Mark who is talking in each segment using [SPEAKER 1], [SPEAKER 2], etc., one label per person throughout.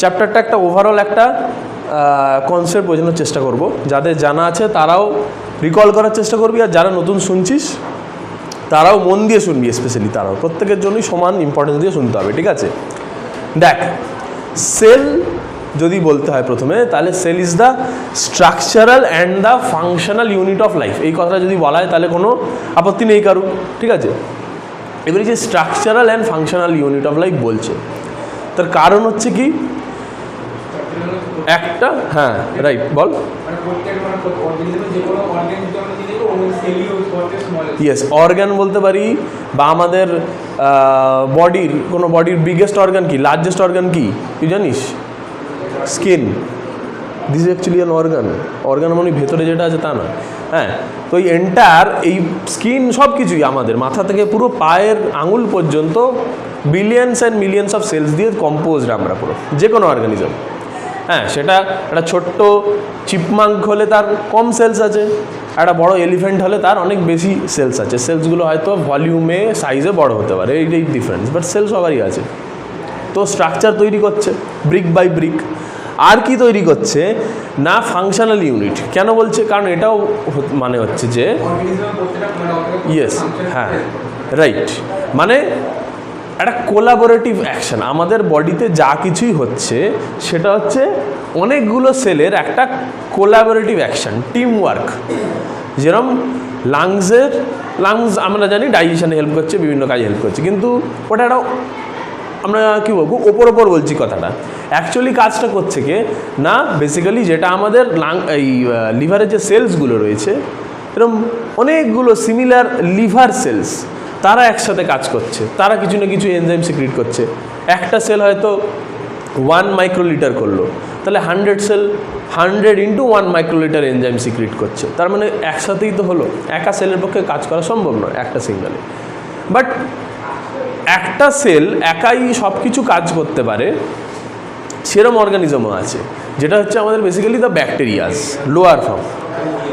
[SPEAKER 1] চ্যাপ্টারটা একটা ওভারঅল একটা কনসেপ্ট বোঝানোর চেষ্টা করব, যাদের জানা আছে তারাও রিকল করার চেষ্টা করবি, আর যারা নতুন শুনছিস তারাও মন দিয়ে শুনবি, স্পেশালি তারাও প্রত্যেকের জন্যই সমান ইম্পর্টেন্স দিয়ে শুনতে হবে, ঠিক আছে? দেখ, সেল যদি বলতে হয় প্রথমে, তাহলে cell is the structural and the functional unit of life. এই কথাটা যদি বলা হয় তাহলে কোনো আপত্তি নেই কারণ, ঠিক আছে? এবারে যে structural and functional unit of life বলছে, তার কারণ হচ্ছে কি একটা, হ্যাঁ রাইট, বল। ইয়েস, অর্গান বলতে পারি, বা আমাদের বডির কোনো বডির বিগেস্ট অর্গান কি, লার্জেস্ট অর্গান কি তুই জানিস? Skin. This is actually an organ. Organ মানে ভেতরে যেটা আছে তা না, হ্যাঁ। তো এই এন্টায়ার এই স্কিন সব কিছুই আমাদের মাথা থেকে পুরো পায়ের আঙুল পর্যন্ত billions and millions of cells দিয়ে কম্পোজড আমরা পুরো, যে কোনো অর্গানিজম। হ্যাঁ, সেটা একটা ছোট্ট চিপমাঙ্ক হলে তার কম সেলস আছে, একটা বড় এলিফ্যান্ট হলে তার অনেক বেশি সেলস আছে। সেলসগুলো হয়তো ভলিউমে সাইজে বড় হতে পারে, এইটাই ডিফারেন্স, বাট সেল সবারই আছে। তো স্ট্রাকচার তৈরি করছে ব্রিক বাই ব্রিক। আর কি তৈরি করছে না, ফাংশনাল ইউনিট। কেন বলছে? কারণ এটাও মানে হচ্ছে যে ইয়েস, হ্যাঁ রাইট, মানে একটা কোলাবোরেটিভ অ্যাকশন। আমাদের বডিতে যা কিছুই হচ্ছে সেটা হচ্ছে অনেকগুলো সেলের একটা কোলাবোরেটিভ অ্যাকশন, টিম ওয়ার্ক। যেরকম লাংস আমরা জানি ডাইজেশনে হেল্প করছে, বিভিন্ন কাজে হেল্প করছে, কিন্তু ওটা একটা আমরা কী বলবো ওপর বলছি কথাটা, অ্যাকচুয়ালি কাজটা করছে কে না, বেসিক্যালি যেটা আমাদের এই লিভারের যে সেলসগুলো রয়েছে, এরকম অনেকগুলো সিমিলার লিভার সেলস, তারা একসাথে কাজ করছে, তারা কিছু না কিছু এনজাইম সিক্রিট করছে। একটা সেল হয়তো 1 মাইক্রোলিটার করলো, তাহলে 100 সেল 100 × 1 মাইক্রোলিটার এনজাইম সিক্রিট করছে। তার মানে একসাথেই তো হলো, একা সেলের পক্ষে কাজ করা সম্ভব নয় একটা সিঙ্গেলে। বাট একটা সেল একাই সব কিছু কাজ করতে পারে, সেরম অর্গানিজমও আছে, যেটা হচ্ছে আমাদের বেসিক্যালি দ্য ব্যাকটেরিয়াস, লোয়ার ফর্ম।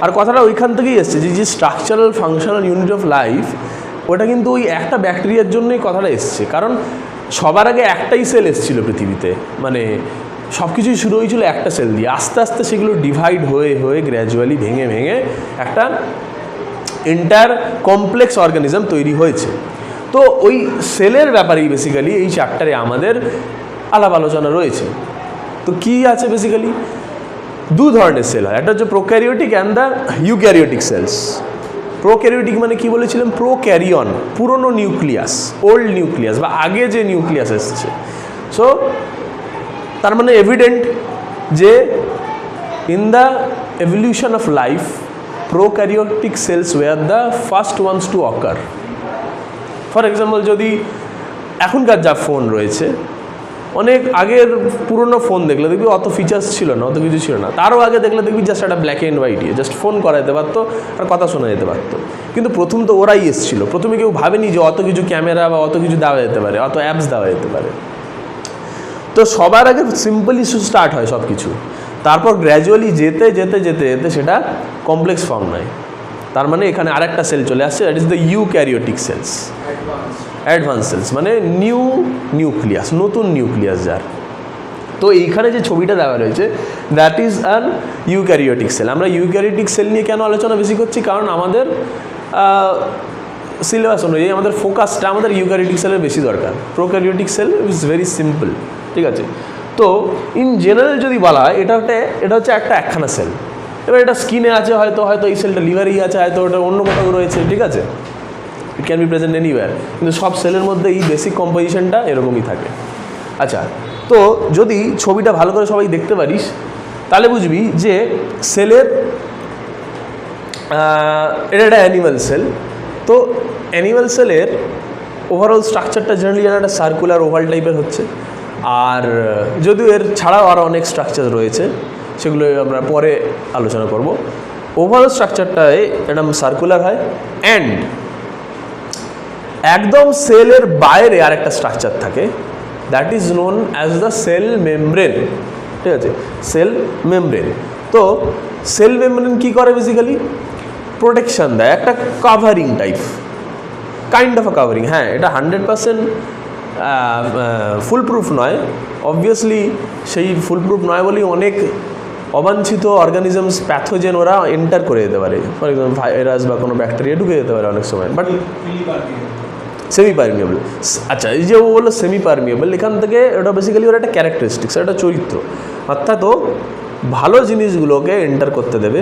[SPEAKER 1] আর কথাটা ওইখান থেকেই এসছে, যে structural functional unit of life, ওটা কিন্তু ওই একটা ব্যাকটেরিয়ার জন্যই কথাটা এসছে। কারণ সবার আগে একটাই সেল এসেছিলো পৃথিবীতে, মানে সব কিছুই শুরু হয়েছিল একটা সেল দিয়ে, আস্তে আস্তে সেগুলো ডিভাইড হয়ে হয়ে গ্র্যাজুয়ালি ভেঙে একটা এন্টায়ার কমপ্লেক্স অর্গানিজম তৈরি হয়েছে। তো ওই সেলের ব্যাপারেই বেসিক্যালি এই চ্যাপ্টারে আমাদের আলাপ আলোচনা রয়েছে। তো কি আছে বেসিক্যালি, দু ধরনের সেল হয়, একটা হচ্ছে prokaryotic and the eukaryotic cells. Prokaryotic মানে কি বলেছিলাম, প্রোক্যারিয়ন, পুরনো নিউক্লিয়াস, ওল্ড নিউক্লিয়াস, বা আগে যে নিউক্লিয়াস এসছে। সো তার মানে এভিডেন্ট যে in the evolution of life prokaryotic cells were the first ones to occur. For example, যদি এখনকার যা ফোন রয়েছে, অনেক আগের পুরনো ফোন দেখলে দেখবি অত ফিচার্স ছিল না, অত কিছু ছিল না। তারও আগে দেখলে দেখবি জাস্ট একটা black and white, just phone করা যেতে পারতো আর কথা শোনা যেতে পারতো। কিন্তু প্রথম তো ওরাই এসেছিলো, প্রথমে কেউ ভাবেনি যে অত কিছু ক্যামেরা বা অত কিছু দেওয়া যেতে পারে, অত অ্যাপস দেওয়া যেতে পারে। তো সবার আগে সিম্পলি স্টার্ট হয় সব কিছু, তারপর গ্র্যাজুয়ালি যেতে যেতে যেতে যেতে সেটা কমপ্লেক্স ফর্ম নেয়। তার মানে এখানে আরেকটা সেল চলে আসছে, that is the eukaryotic cells, advance cells, মানে নিউ নিউক্লিয়াস, নতুন নিউক্লিয়াস যার। তো এইখানে যে ছবিটা দেওয়া রয়েছে that is an eukaryotic cell. আমরা ইউক্যারিওটিক সেল নিয়ে কেন আলোচনা বেশি করছি, কারণ আমাদের সিলেবাস অনুযায়ী আমাদের ফোকাসটা আমাদের ইউক্যারিওটিক সেলের বেশি দরকার। Prokaryotic sell is very simple, ঠিক আছে? তো ইন জেনারেল যদি বলা হয়, এটা হচ্ছে একটা একখানা সেল। এবার এটা স্কিনে আছে, হয়তো এই সেলটা লিভারেই আছে, হয়তো ওটা অন্য কোথাও রয়েছে, ঠিক আছে? It can be present anywhere, কিন্তু সব সেলের মধ্যে এই বেসিক কম্পোজিশনটা এরকমই থাকে। আচ্ছা, তো যদি ছবিটা ভালো করে সবাই দেখতে পারিস, তাহলে বুঝবি যে সেলের এটা একটা অ্যানিম্যাল সেল। তো অ্যানিম্যাল সেলের ওভারঅল স্ট্রাকচারটা জেনারেলি একটা সার্কুলার ওভাল টাইপের হচ্ছে। আর যদিও এর ছাড়াও আরও অনেক স্ট্রাকচার রয়েছে, সেগুলো আমরা পরে আলোচনা করব। ওভারঅল স্ট্রাকচারটায় এরকম সার্কুলার হয়, অ্যান্ড একদম সেলের বাইরে আরেকটা স্ট্রাকচার থাকে, that is known as the cell membrane, ঠিক আছে? Cell membrane. তো সেল মেমব্রেন কী করে, বেসিক্যালি প্রোটেকশান দেয়, একটা covering type, kind of a covering. হ্যাঁ, এটা 100% ফুল প্রুফ নয়, অবভিয়াসলি সেই ফুল প্রুফ নয় বলেই অনেক অবাঞ্ছিত অর্গানিজমস প্যাথোজেন ওরা এন্টার করে যেতে পারে, ফর এক্সাম্পল ভাইরাস বা কোনো ব্যাকটেরিয়া ঢুকে যেতে পারে অনেক সময়, বাট সেমি পারমিয়েবল। আচ্ছা, এই যে ও বললো সেমি পারমিয়েবল, এখান থেকে ওটা বেসিক্যালি ওর একটা ক্যারেক্টারিস্টিক্স, একটা চরিত্র, অর্থাৎ ও ভালো জিনিসগুলোকে এন্টার করতে দেবে,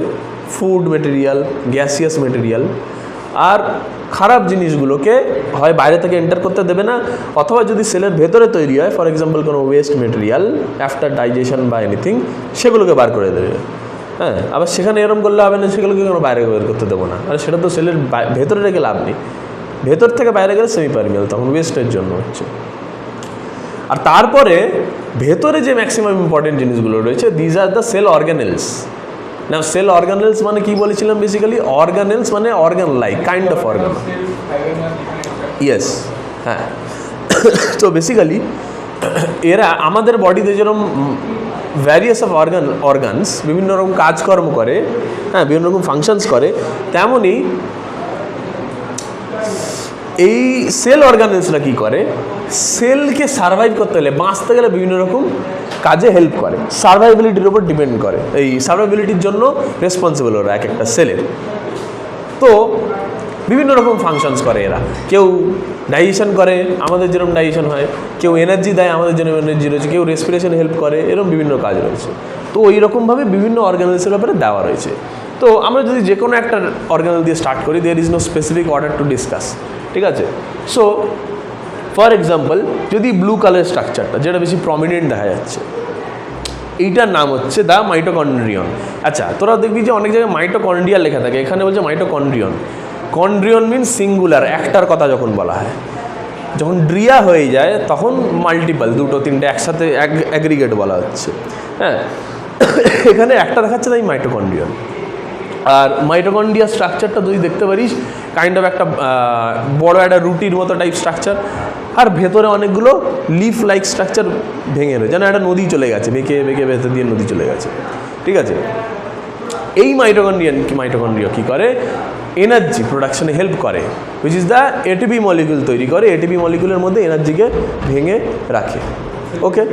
[SPEAKER 1] ফুড মেটেরিয়াল, গ্যাসিয়াস মেটেরিয়াল, আর খারাপ জিনিসগুলোকে হয় বাইরে থেকে এন্টার করতে দেবে না, অথবা যদি সেলের ভেতরে তৈরি হয়, ফর এক্সাম্পল কোনো ওয়েস্ট মেটেরিয়াল আফটার ডাইজেশন বা এনিথিং, সেগুলোকে বার করে দেবে। হ্যাঁ, আবার সেখানে এরকম করলে হবে না, সেগুলোকে কোনো বাইরে বের করতে দেবো না, আর সেটা তো সেলের ভেতরে রেখে লাভ নেই, ভেতর থেকে বাইরে গেলে সেমি পারমিয়েবল, তখন ওয়েস্টের জন্য হচ্ছে। আর তারপরে ভেতরে যে ম্যাক্সিমাম ইম্পর্টেন্ট জিনিসগুলো রয়েছে, these are the cell organelles. না, সেল অর্গানেলস মানে কি বলেছিলাম, বেসিক্যালি অর্গানেলস মানে organ like kind of organ. Yes, হ্যাঁ। তো বেসিক্যালি এরা আমাদের বডিতে যেরকম ভ্যারিয়াস অফ অর্গানস বিভিন্ন রকম কাজকর্ম করে, হ্যাঁ, বিভিন্ন রকম ফাংশনস করে, তেমনই এই সেল অর্গানেলসরা কী করে, সেলকে সার্ভাইভ করতে গেলে, বাঁচতে গেলে বিভিন্ন রকম কাজে হেল্প করে, সার্ভাইবিলিটির উপর ডিপেন্ড করে, এই সার্ভাইবিলিটির জন্য রেসপন্সিবল ওরা এক একটা সেলের। তো বিভিন্ন রকম ফাংশনস করে এরা, কেউ ডাইজেশন করে, আমাদের যেরকম ডাইজেশন হয়, কেউ এনার্জি দেয়, আমাদের জন্য এনার্জি রয়েছে, কেউ রেসপিরেশনে হেল্প করে, এরকম বিভিন্ন কাজ রয়েছে। তো ওই রকমভাবে বিভিন্ন অর্গানেলসের ব্যাপারে দেওয়া রয়েছে। তো আমরা যদি যে কোনো একটা অর্গানেল দিয়ে স্টার্ট করি, there is no specific order to discuss, ঠিক আছে? সো ফর এক্সাম্পল, যদি ব্লু কালার স্ট্রাকচারটা যেটা বেশি প্রমিনেন্ট দেখা যাচ্ছে, এইটার নাম হচ্ছে দ্য মাইটোকন্ড্রিয়ন। আচ্ছা, তোরা দেখবি যে অনেক জায়গায় মাইটোকন্ড্রিয়া লেখা থাকে, এখানে বলছে মাইটোকন্ড্রিয়ন। কন্ড্রিয়ন মিনস সিঙ্গুলার, একটার কথা যখন বলা হয়, যখন ড্রিয়া হয়ে যায় তখন মাল্টিপল, দুটো তিনটে একসাথে অ্যাগ্রিগেট বলা হচ্ছে, হ্যাঁ। এখানে একটা দেখাচ্ছে তাই মাইটোকন্ড্রিয়ন। আর মাইটোকন্ড্রিয়া স্ট্রাকচারটা তুই দেখতে পারিস কাইন্ড অফ একটা বড় একটা রুটির মতো টাইপ স্ট্রাকচার, আর ভেতরে অনেকগুলো লিফ লাইক স্ট্রাকচার ভেঙে রয়েছে, যেন একটা নদী চলে গেছে, বেঁকে বেঁকে ভেতর দিয়ে নদী চলে গেছে, ঠিক আছে? এই মাইটোকন্ড্রিয়া কী করে, এনার্জি প্রোডাকশনে হেল্প করে, which is the ATP molecule তৈরি করে, এটিপি মলিকুলের মধ্যে এনার্জিকে ভেঙে রাখে। ওকে,